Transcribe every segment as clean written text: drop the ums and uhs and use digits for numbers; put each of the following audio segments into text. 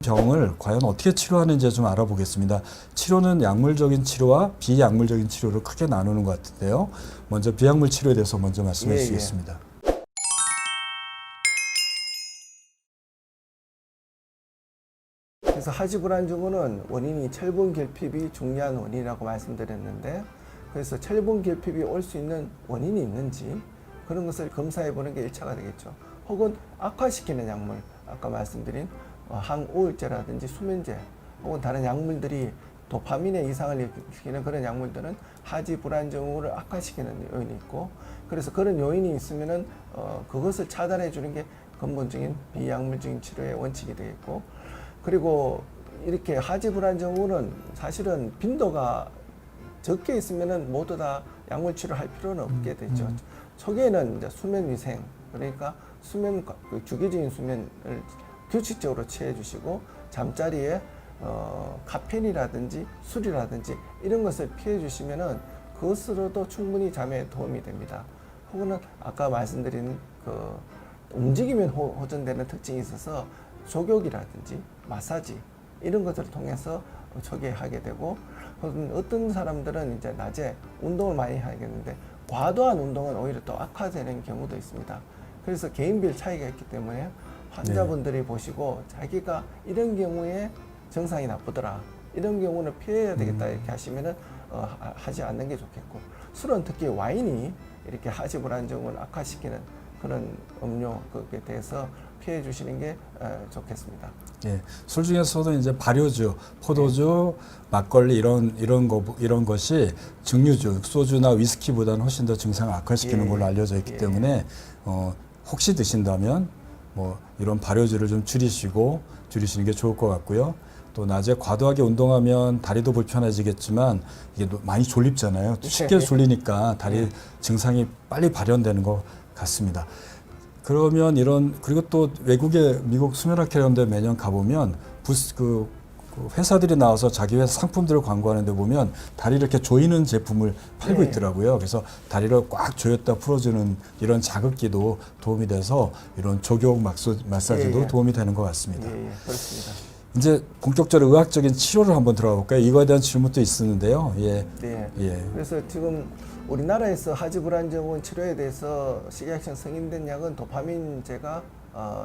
병을 과연 어떻게 치료하는지 좀 알아보겠습니다. 치료는 약물적인 치료와 비약물적인 치료로 크게 나누는 것 같은데요. 먼저 비약물 치료에 대해서 먼저 말씀해 주시겠습니다. 그래서 하지불안증후는 원인이 철분 결핍이 중요한 원인이라고 말씀드렸는데, 그래서 철분 결핍이 올 수 있는 원인이 있는지 그런 것을 검사해 보는 게 1차가 되겠죠. 혹은 악화시키는 약물, 아까 말씀드린 항우울제라든지 수면제 혹은 다른 약물들이 도파민의 이상을 일으키는 그런 약물들은 하지불안증후를 악화시키는 요인이 있고, 그래서 그런 요인이 있으면은 그것을 차단해 주는 게 근본적인 비약물적인 치료의 원칙이 되겠고, 그리고 이렇게 하지불안증후는 사실은 빈도가 적게 있으면은 모두 다 약물 치료할 필요는 없게 되죠. 초기에는 이제 수면 위생, 그러니까 수면 주기적인 수면을 규칙적으로 취해 주시고, 잠자리에 카페인이라든지 술이라든지 이런 것을 피해 주시면은 그것으로도 충분히 잠에 도움이 됩니다. 혹은 아까 말씀드린 그 움직이면 호전되는 특징이 있어서 족욕이라든지 마사지 이런 것들을 통해서 초기에 하게 되고, 어떤 사람들은 이제 낮에 운동을 많이 하겠는데 과도한 운동은 오히려 또 악화되는 경우도 있습니다. 그래서 개인별 차이가 있기 때문에 환자분들이 보시고 자기가 이런 경우에 증상이 나쁘더라, 이런 경우는 피해야 되겠다 이렇게 하시면은 하지 않는 게 좋겠고, 술은 특히 와인이 이렇게 하지불안증후를 악화시키는 그런 음료 그에 대해서 피해 주시는 게 좋겠습니다. 예, 술 중에서도 이제 발효주, 포도주, 막걸리 이런 것이 증류주, 소주나 위스키보다는 훨씬 더 증상을 악화시키는 걸로 알려져 있기 때문에 혹시 드신다면 뭐 이런 발효주를 좀 줄이시는 게 좋을 것 같고요. 또 낮에 과도하게 운동하면 다리도 불편해지겠지만 이게 많이 졸립잖아요. 쉽게 졸리니까 다리 증상이 빨리 발현되는 것 같습니다. 그러면 그리고 또 외국의 미국 수면학회 이런 데 매년 가보면 그 회사들이 나와서 자기 회사 상품들을 광고하는 데 보면 다리를 이렇게 조이는 제품을 팔고 있더라고요. 그래서 다리를 꽉 조였다 풀어주는 이런 자극기도 도움이 돼서 이런 족욕 마사지도 도움이 되는 것 같습니다. 그렇습니다. 이제 본격적으로 의학적인 치료를 한번 들어가 볼까요? 이거에 대한 질문도 있었는데요. 그래서 지금 우리나라에서 하지불안증후 치료에 대해서 식약청 승인된 약은 도파민제가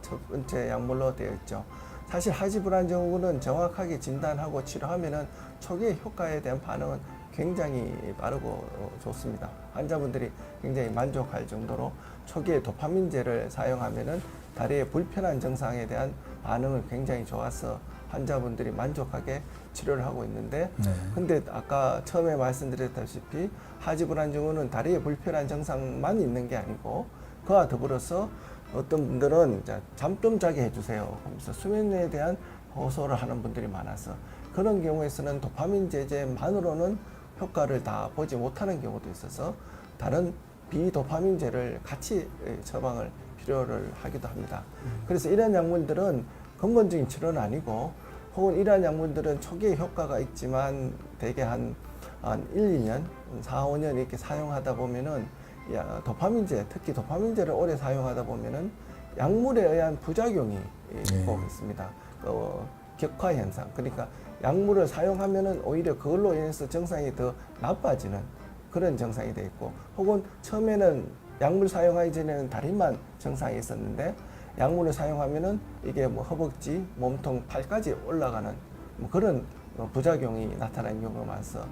첫 번째 약물로 되어 있죠. 사실 하지불안증후는 정확하게 진단하고 치료하면은 초기의 효과에 대한 반응은 굉장히 빠르고 좋습니다. 환자분들이 굉장히 만족할 정도로 초기에 도파민제를 사용하면은 다리의 불편한 증상에 대한 반응은 굉장히 좋아서 환자분들이 만족하게 치료를 하고 있는데, 근데 아까 처음에 말씀드렸다시피 하지불안증후는 다리에 불편한 증상만 있는 게 아니고 그와 더불어서 어떤 분들은 잠 좀 자게 해주세요 하면서 수면에 대한 호소를 하는 분들이 많아서 그런 경우에서는 도파민 제제만으로는 효과를 다 보지 못하는 경우도 있어서 다른 비도파민제를 같이 처방을 필요를 하기도 합니다. 그래서 이런 약물들은 근본적인 치료는 아니고, 혹은 이러한 약물들은 초기에 효과가 있지만 대개 한 1, 2년, 4, 5년 이렇게 사용하다 보면은 도파민제, 특히 도파민제를 오래 사용하다 보면은 약물에 의한 부작용이 꼭 있습니다. 격화 현상. 그러니까 약물을 사용하면은 오히려 그걸로 인해서 증상이 더 나빠지는 그런 증상이 돼 있고, 혹은 처음에는 약물 사용하기 전에는 다리만 증상이 있었는데 약물을 사용하면은 이게 뭐 허벅지, 몸통, 팔까지 올라가는 그런 부작용이 나타나는 경우가 많아서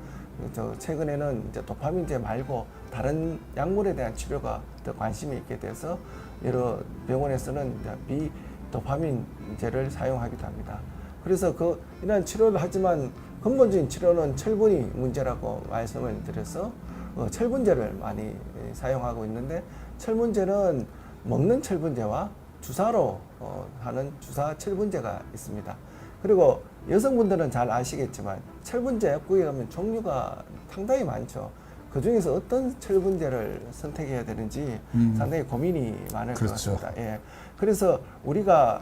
최근에는 이제 도파민제 말고 다른 약물에 대한 치료가 더 관심이 있게 돼서 여러 병원에서는 이제 비도파민제를 사용하기도 합니다. 그래서 이런 치료를 하지만 근본적인 치료는 철분이 문제라고 말씀을 드려서 철분제를 많이 사용하고 있는데, 철분제는 먹는 철분제와 주사로 하는 주사 철분제가 있습니다. 그리고 여성분들은 잘 아시겠지만 철분제 약국에 가면 종류가 상당히 많죠. 그 중에서 어떤 철분제를 선택해야 되는지 상당히 고민이 많을 것 같습니다. 그래서 우리가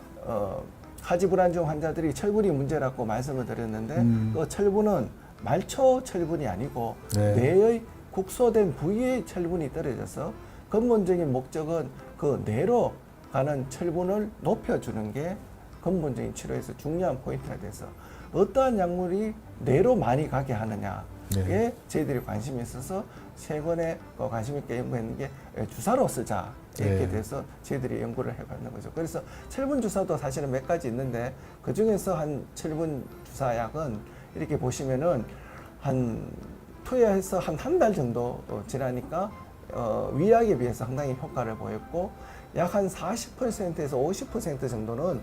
하지불안증 환자들이 철분이 문제라고 말씀을 드렸는데 그 철분은 말초 철분이 아니고 네. 뇌의 국소된 부위의 철분이 떨어져서 근본적인 목적은 그 뇌로 가는 철분을 높여주는 게 근본적인 치료에서 중요한 포인트가 돼서 어떠한 약물이 뇌로 많이 가게 하느냐에 네. 저희들이 관심이 있어서 최근에 관심 있게 연구했는 게 주사로 쓰자 이렇게 네. 돼서 저희들이 연구를 해봤는 거죠. 그래서 철분 주사도 사실은 몇 가지 있는데 그 중에서 한 철분 주사약은 이렇게 보시면은 한 투여해서 한 달 정도 지나니까 위약에 비해서 상당히 효과를 보였고 약 한 40%에서 50% 정도는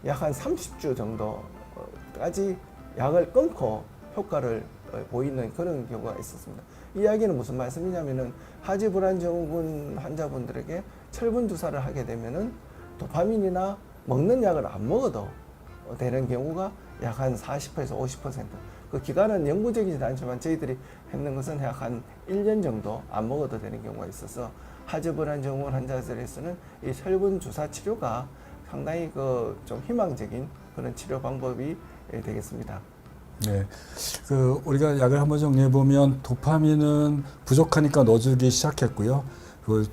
약 한 30주 정도까지 약을 끊고 효과를 보이는 그런 경우가 있었습니다. 이 이야기는 무슨 말씀이냐면은 하지 불안증후군 환자분들에게 철분 주사를 하게 되면은 도파민이나 먹는 약을 안 먹어도 되는 경우가 약 한 40%에서 50%. 그 기간은 영구적이진 않지만 저희들이 했는 것은 약 한 1년 정도 안 먹어도 되는 경우가 있어서 하지 불안증후군 환자들에서는 이 철분 주사 치료가 상당히 그 좀 희망적인 그런 치료 방법이 되겠습니다. 네. 그 우리가 약을 한번 정리해 보면 도파민은 부족하니까 넣어주기 시작했고요. 그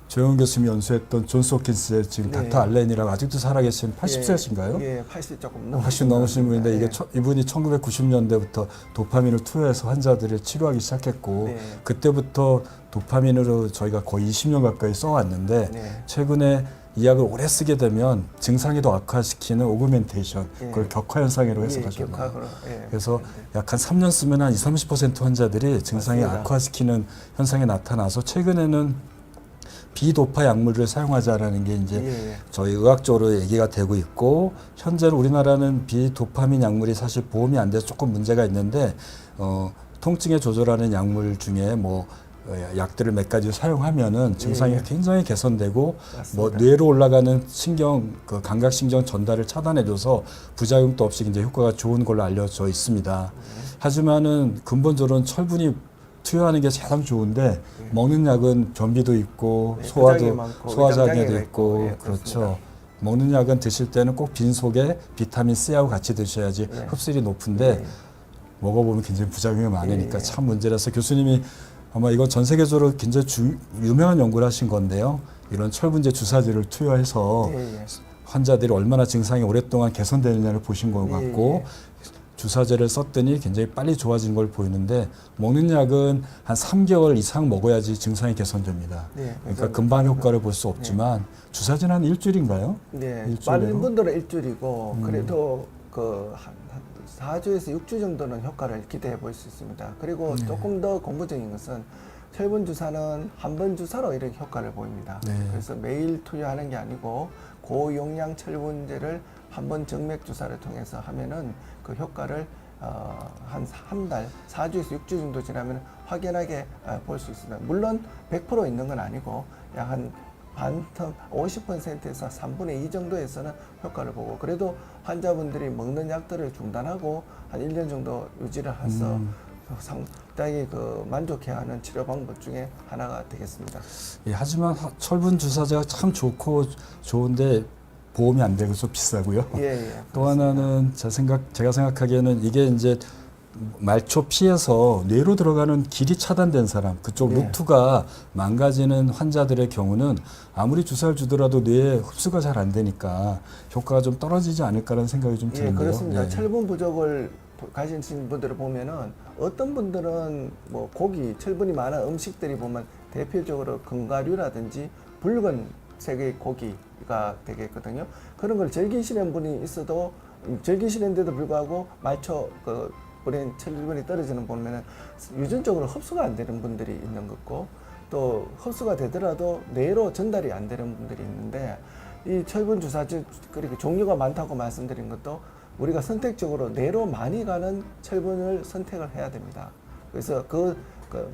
조영 교수님이 연수했던 존스 홉킨스의 지금 네. 닥터 알렌이라고 아직도 살아계신 80세신가요? 예, 80 조금 80 넘으신 분인데 네. 이게 이분이 1990년대부터 도파민을 투여해서 환자들을 치료하기 시작했고 네. 그때부터 도파민으로 저희가 거의 20년 가까이 써왔는데 네. 최근에 이 약을 오래 쓰게 되면 증상이 더 악화시키는 오그멘테이션, 예. 그걸 격화 현상으로 예, 해석하셨나요? 격하고로, 예. 그래서 약 한 3년 쓰면 한 20-30% 환자들이 증상이 맞습니다. 악화시키는 현상이 나타나서 최근에는 비도파 약물을 사용하자라는 게 이제 예. 저희 의학적으로 얘기가 되고 있고 현재는 우리나라는 비도파민 약물이 사실 보험이 안 돼서 조금 문제가 있는데 통증에 조절하는 약물 중에 뭐 약들을 몇 가지 사용하면은 증상이 예. 굉장히 개선되고 맞습니다. 뭐 뇌로 올라가는 신경 그 감각 신경 전달을 차단해줘서 부작용도 없이 굉장히 효과가 좋은 걸로 알려져 있습니다. 하지만은 근본적으로는 철분이 투여하는 게 가장 좋은데 먹는 약은 변비도 있고 네, 소화도 부작용이 많고 소화장애도 위장장애가 있고 있고, 예, 그렇죠. 그렇습니다. 먹는 약은 드실 때는 꼭 빈속에 비타민 C하고 같이 드셔야지 네. 흡수율이 높은데 예. 먹어보면 굉장히 부작용이 많으니까 예. 참 문제라서 교수님이 아마 이건 전 세계적으로 굉장히 유명한 연구를 하신 건데요. 이런 철분제 주사제를 투여해서 예, 예. 환자들이 얼마나 증상이 오랫동안 개선되느냐를 보신 것 같고 주사제를 썼더니 굉장히 빨리 좋아진 걸 보이는데 먹는 약은 한 3개월 이상 먹어야지 증상이 개선됩니다. 네, 그러니까 금방 효과를 볼 수 없지만 주사제는 한 일주일인가요? 네, 일주일이요? 빠른 분들은 일주일이고 그래도 한 4주에서 6주 정도는 효과를 기대해 볼 수 있습니다. 그리고 조금 더 공부적인 것은 철분 주사는 한 번 주사로 이렇게 효과를 보입니다. 네. 그래서 매일 투여하는 게 아니고 고용량 철분제를 한 번 정맥 주사를 통해서 하면은 그 효과를 한 달, 4주에서 6주 정도 지나면 확연하게 볼 수 있습니다. 물론 100% 있는 건 아니고 약 한 반텀 50%에서 3분의 2 정도에서는 효과를 보고 그래도 환자분들이 먹는 약들을 중단하고 한 1년 정도 유지를 해서 상당히 그 만족해하는 치료 방법 중에 하나가 되겠습니다. 예, 하지만 철분 주사제가 참 좋고 좋은데 보험이 안 되고 좀 비싸고요. 예, 또 하나는 제가 생각하기에는 이게 이제 말초 피해서 뇌로 들어가는 길이 차단된 사람, 그쪽 네. 루트가 망가지는 환자들의 경우는 아무리 주사를 주더라도 뇌에 흡수가 잘 안 되니까 효과가 좀 떨어지지 않을까라는 생각이 좀 예, 드는데요. 그렇습니다. 예. 철분 부족을 가진 분들을 보면은 어떤 분들은 뭐 고기, 철분이 많은 음식들이 보면 대표적으로 견과류라든지 붉은색의 고기가 되겠거든요. 그런 걸 즐기시는 분이 있어도 즐기시는데도 불구하고 말초 뿌린 철분이 떨어지는 보면은 유전적으로 흡수가 안 되는 분들이 있는 거고 또 흡수가 되더라도 뇌로 전달이 안 되는 분들이 있는데 이 철분 주사제 그리고 종류가 많다고 말씀드린 것도 우리가 선택적으로 뇌로 많이 가는 철분을 선택을 해야 됩니다. 그래서 그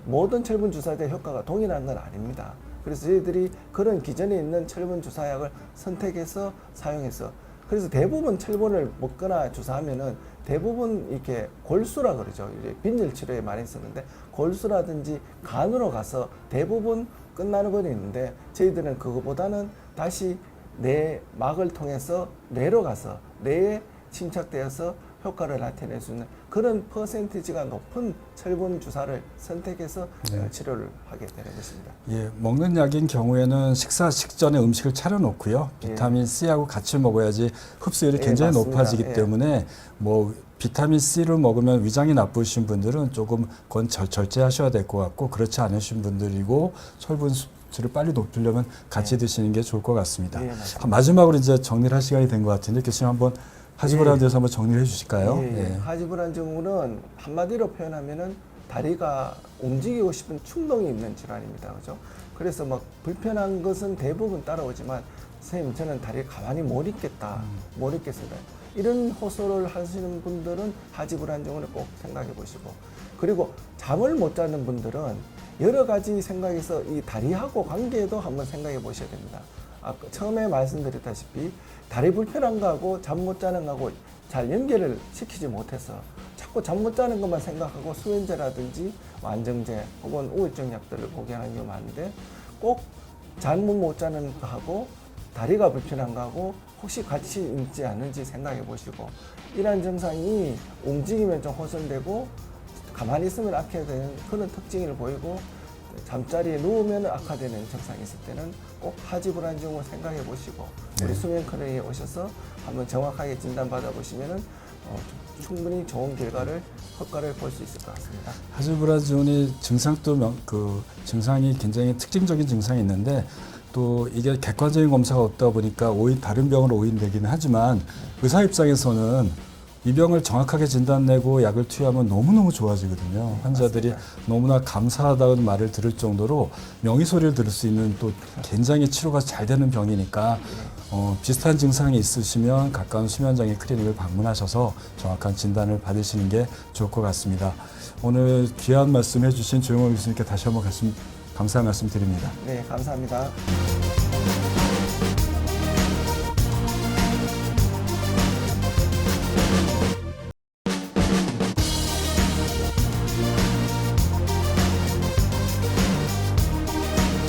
모든 철분 주사제 효과가 동일한 건 아닙니다. 그래서 저희들이 그런 기존에 있는 철분 주사약을 선택해서 사용해서 그래서 대부분 철분을 먹거나 주사하면은 대부분 이렇게 골수라 그러죠. 이제 빈혈 치료에 많이 쓰는데 골수라든지 간으로 가서 대부분 끝나는 건 있는데 저희들은 그거보다는 다시 뇌막을 통해서 뇌로 가서 뇌에 침착되어서 효과를 나타낼 수 있는 그런 퍼센티지가 높은 철분 주사를 선택해서 치료를 하게 되는 것입니다. 예, 먹는 약인 경우에는 식사 직전에 음식을 차려놓고요. 비타민 C하고 같이 먹어야지 흡수율이 굉장히 맞습니다. 높아지기 때문에 뭐 비타민 C를 먹으면 위장이 나쁘신 분들은 조금 그건 절제하셔야 될 것 같고 그렇지 않으신 분들이고 철분 흡수를 빨리 높이려면 같이 드시는 게 좋을 것 같습니다. 마지막으로 이제 정리를 할 시간이 된 것 같은데 교수님 한번 하지불안에 대해서 한번 정리를 해 주실까요? 하지불안 증후는 한마디로 표현하면은 다리가 움직이고 싶은 충동이 있는 질환입니다. 그죠? 그래서 막 불편한 것은 대부분 따라오지만 선생님 저는 다리에 가만히 못 있겠다. 못 있겠습니다. 이런 호소를 하시는 분들은 하지불안 증후를 꼭 생각해 보시고 그리고 잠을 못 자는 분들은 여러 가지 생각해서 이 다리하고 관계도 한번 생각해 보셔야 됩니다. 아까 처음에 말씀드렸다시피 다리 불편한 거하고 잠 못 자는 거하고 잘 연결을 시키지 못해서 자꾸 잠 못 자는 것만 생각하고 수면제라든지 안정제 혹은 우울증 약들을 복용하는 경우가 많은데 꼭 잠 못 자는 거하고 다리가 불편한 거하고 혹시 같이 있지 않는지 생각해 보시고 이러한 증상이 움직이면 좀 호전되고 가만히 있으면 악화되는 그런 특징을 보이고 잠자리에 누우면 악화되는 증상이 있을 때는 꼭 하지불안 증후를 생각해 보시고 우리 수면 클리닉에 오셔서 한번 정확하게 진단받아 보시면은 충분히 좋은 결과를 효과를 볼 수 있을 것 같습니다. 하지불안 증후의 증상도 증상이 굉장히 특징적인 증상이 있는데 또 이게 객관적인 검사가 없다 보니까 다른 병으로 오인되기는 하지만 의사 입장에서는 이 병을 정확하게 진단내고 약을 투여하면 너무너무 좋아지거든요. 환자들이 맞습니다. 너무나 감사하다는 말을 들을 정도로 명의소리를 들을 수 있는 또 굉장히 치료가 잘 되는 병이니까 비슷한 증상이 있으시면 가까운 수면장애 클리닉을 방문하셔서 정확한 진단을 받으시는 게 좋을 것 같습니다. 오늘 귀한 말씀 해주신 조영호 교수님께 다시 한번 감사의 말씀 드립니다. 네, 감사합니다.